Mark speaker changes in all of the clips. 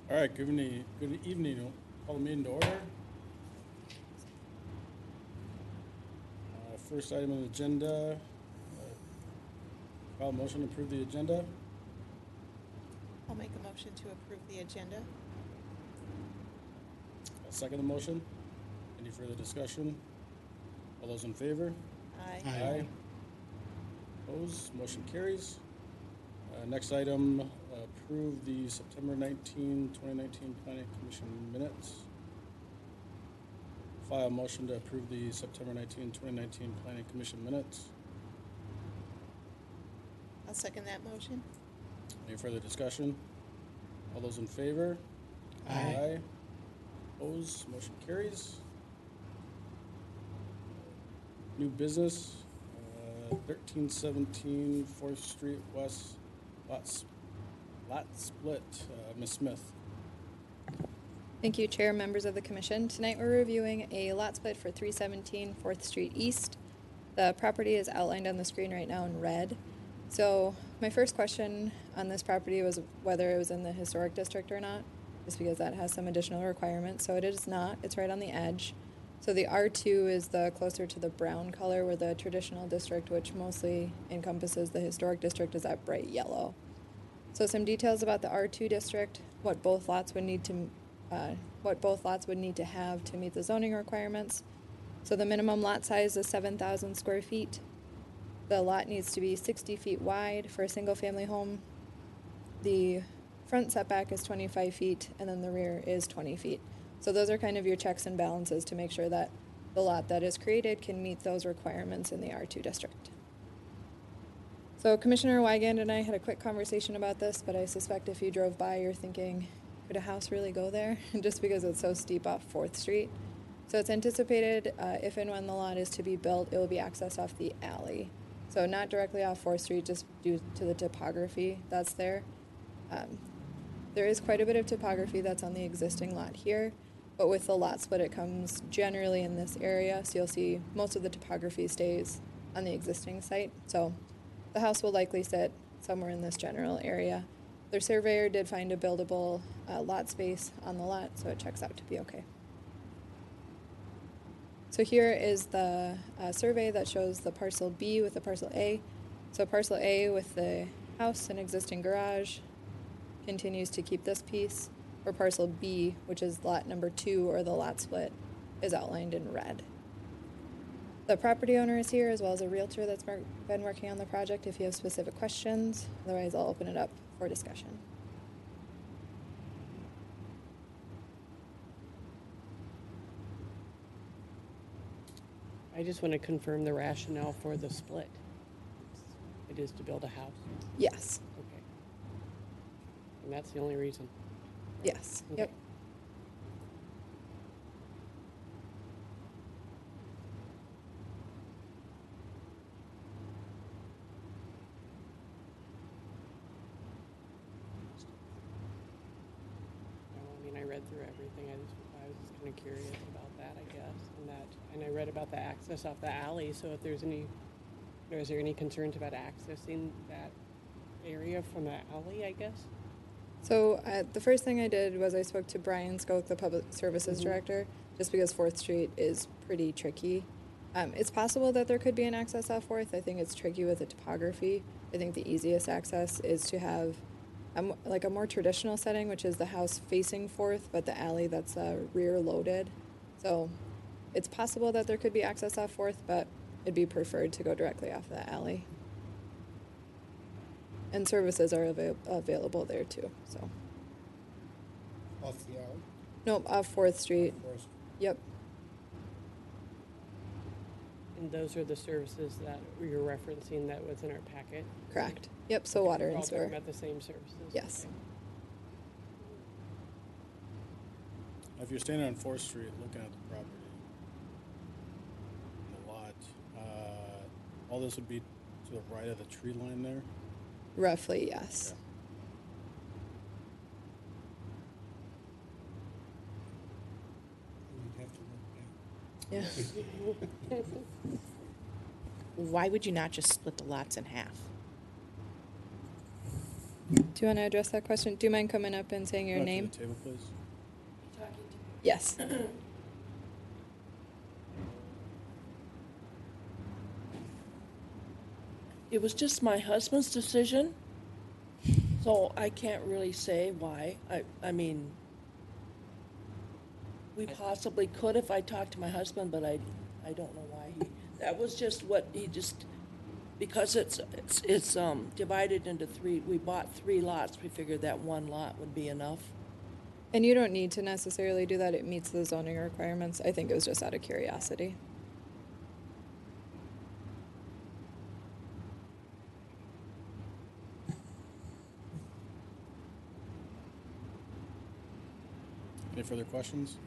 Speaker 1: All right, good evening. Call the meeting to order. First item on the agenda, call a motion to approve the agenda.
Speaker 2: I'll make a motion to approve the agenda.
Speaker 1: I'll second the motion. Any further discussion? All those in favor?
Speaker 2: Aye.
Speaker 1: Aye. Opposed? Motion carries. Next item, approve the September 2019 Planning Commission minutes. File motion to approve the September 2019 Planning Commission minutes.
Speaker 2: I'll second that motion.
Speaker 1: Any further discussion? All those in favor?
Speaker 2: Aye.
Speaker 1: Opposed? Motion carries. New business, 1317 4th Street West, lot split. Ms. Smith.
Speaker 3: Thank you, Chair, members of the Commission. Tonight we're reviewing a lot split for 317 4th Street East. The property is outlined on the screen right now in red. So my first question on this property was whether it was in the historic district or not, just because that has some additional requirements. So it is not. It's right on the edge. So the R2 is the closer to the brown color, where the traditional district, which mostly encompasses the historic district, is that bright yellow. So some details about the R2 district, what both lots would need to have to meet the zoning requirements. So the minimum lot size is 7,000 square feet. The lot needs to be 60 feet wide for a single family home. The front setback is 25 feet and then the rear is 20 feet. So those are kind of your checks and balances to make sure that the lot that is created can meet those requirements in the R2 district. So Commissioner Wygand and I had a quick conversation about this, but I suspect if you drove by, you're thinking, could a house really go there? Just because it's so steep off 4th Street. So it's anticipated if and when the lot is to be built, it will be accessed off the alley. So not directly off 4th Street, just due to the topography that's there. There is quite a bit of topography that's on the existing lot here, but with the lot split, it comes generally in this area. So you'll see most of the topography stays on the existing site. So the house will likely sit somewhere in this general area. Their surveyor did find a buildable lot space on the lot, so it checks out to be okay. So here is the survey that shows the parcel B with the parcel A. So parcel A with the house and existing garage continues to keep this piece, or parcel B, which is lot number 2 or the lot split, is outlined in red. The property owner is here, as well as a realtor that's been working on the project if you have specific questions. Otherwise, I'll open it up for discussion.
Speaker 4: I just want to confirm the rationale for the split. It is to build a house.
Speaker 3: Yes.
Speaker 4: Okay. And that's the only reason.
Speaker 3: Yes.
Speaker 4: Okay.
Speaker 3: Yep.
Speaker 4: I read through everything. I was just kind of curious about that, I guess, and I read about the access off the alley. So if there's any, or is there any concerns about accessing that area from the alley? I guess.
Speaker 3: So the first thing I did was I spoke to Brian Skoke, the Public Services Director, just because 4th Street is pretty tricky. It's possible that there could be an access off 4th. I think it's tricky with the topography. I think the easiest access is to have like a more traditional setting, which is the house facing 4th, but the alley that's rear loaded. So it's possible that there could be access off 4th, but it'd be preferred to go directly off the alley. And services are available there too. So.
Speaker 5: Off the alley?
Speaker 3: Nope, off 4th Street.
Speaker 5: First.
Speaker 3: Yep.
Speaker 4: And those are the services that you're referencing that was in our packet.
Speaker 3: Correct. Yep. So water
Speaker 4: We're
Speaker 3: and
Speaker 4: all talking
Speaker 3: sewer.
Speaker 4: about the same services.
Speaker 3: Yes.
Speaker 4: Okay.
Speaker 1: If you're standing on 4th Street looking at the property, the lot, all this would be to the right of the tree line there?
Speaker 3: Roughly, yes.
Speaker 5: We'd have to look back.
Speaker 3: Yeah.
Speaker 2: Why would you not just split the lots in half?
Speaker 3: Do you want to address that question? Do you mind coming up and saying your
Speaker 1: Come up to
Speaker 3: name?
Speaker 1: the table, please.
Speaker 3: Yes.
Speaker 6: It was just my husband's decision, so I can't really say why. I mean, we possibly could if I talked to my husband, but I don't know why he, that was just what he just, because it's divided into three, we bought 3 lots, we figured that 1 lot would be enough.
Speaker 3: And you don't need to necessarily do that. It meets the zoning requirements. I think it was just out of curiosity.
Speaker 1: Any further questions?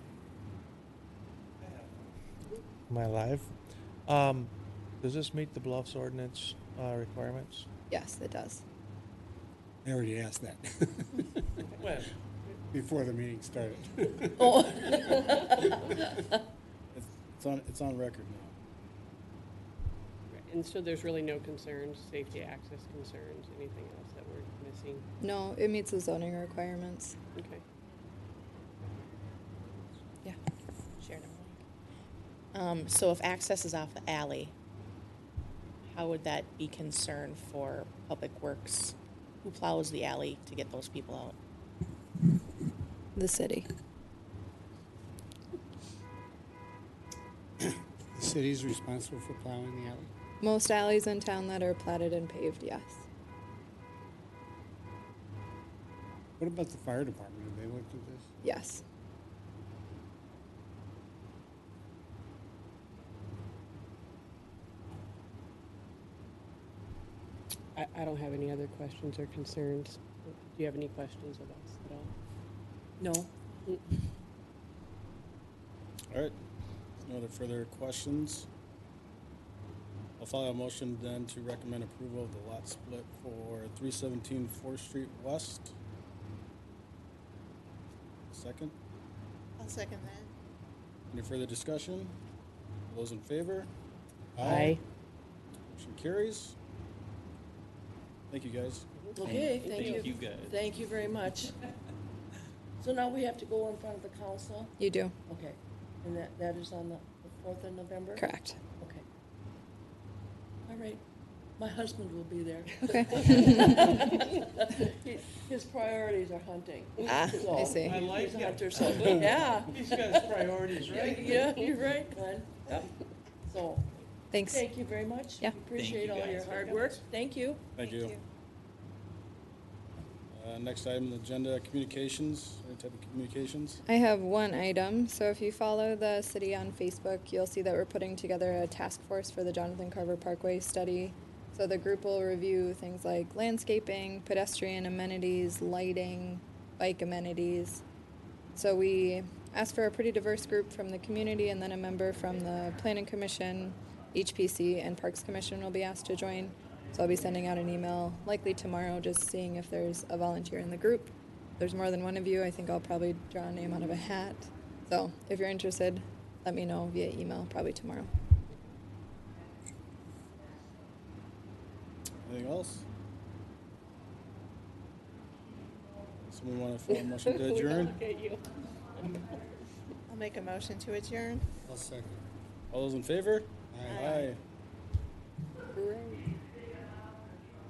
Speaker 7: Am I live? Does this meet the Bluffs ordinance requirements?
Speaker 3: Yes, it does.
Speaker 5: I already asked that
Speaker 7: When?
Speaker 5: before the meeting started.
Speaker 6: Oh,
Speaker 1: It's on record now.
Speaker 4: And so there's really no concerns, safety, access concerns, anything else that we're missing?
Speaker 3: No, it meets the zoning requirements.
Speaker 4: Okay.
Speaker 3: Yeah.
Speaker 8: Sharon, so if access is off the alley, how would that be concern for Public Works? Who plows the alley to get those people out?
Speaker 3: The city.
Speaker 5: The city's responsible for plowing the alley?
Speaker 3: Most alleys in town that are platted and paved, yes.
Speaker 5: What about the fire department? Have they looked at this?
Speaker 3: Yes.
Speaker 4: I don't have any other questions or concerns. Do you have any questions of us at all?
Speaker 6: no,
Speaker 1: All right. No other further questions? I'll file a motion then to recommend approval of the lot split for 317 4th Street West. Second.
Speaker 2: I'll second that.
Speaker 1: Any further discussion? All those in favor?
Speaker 4: Aye.
Speaker 1: Motion carries. Thank you, guys.
Speaker 6: okay, thank you.
Speaker 9: Thank you, guys.
Speaker 6: Thank you very much. So now we have to go in front of the council?
Speaker 3: You do.
Speaker 6: Okay, and that is on the 4th of November?
Speaker 3: Correct.
Speaker 6: Okay. All right, my husband will be there.
Speaker 3: Okay.
Speaker 6: His priorities are hunting.
Speaker 3: Ah,
Speaker 6: So,
Speaker 3: I see.
Speaker 7: I like
Speaker 6: He's a
Speaker 7: it.
Speaker 6: hunter, so, yeah.
Speaker 7: He's got his priorities right.
Speaker 6: Yeah, you're right, Glenn. Yep. So,
Speaker 3: Thanks.
Speaker 6: thank you very much.
Speaker 3: Yeah.
Speaker 6: Appreciate
Speaker 9: Thank you,
Speaker 6: all your
Speaker 9: guys.
Speaker 6: hard work. Thank you.
Speaker 1: Thank you. Next item on the agenda, communications. Any type of communications?
Speaker 3: I have one item. So if you follow the city on Facebook, you'll see that we're putting together a task force for the Jonathan Carver Parkway study. So the group will review things like landscaping, pedestrian amenities, lighting, bike amenities. So we asked for a pretty diverse group from the community, and then a member from the Planning Commission, HPC, and Parks Commission will be asked to join. So I'll be sending out an email likely tomorrow, just seeing if there's a volunteer in the group. If there's more than one of you, I think I'll probably draw a name out of a hat. So if you're interested, let me know via email, probably tomorrow.
Speaker 1: Anything else? Someone want to file a motion to adjourn?
Speaker 4: Look at you.
Speaker 2: I'll make a motion to adjourn.
Speaker 5: I'll second.
Speaker 1: All those in favor?
Speaker 5: Aye.
Speaker 1: Aye.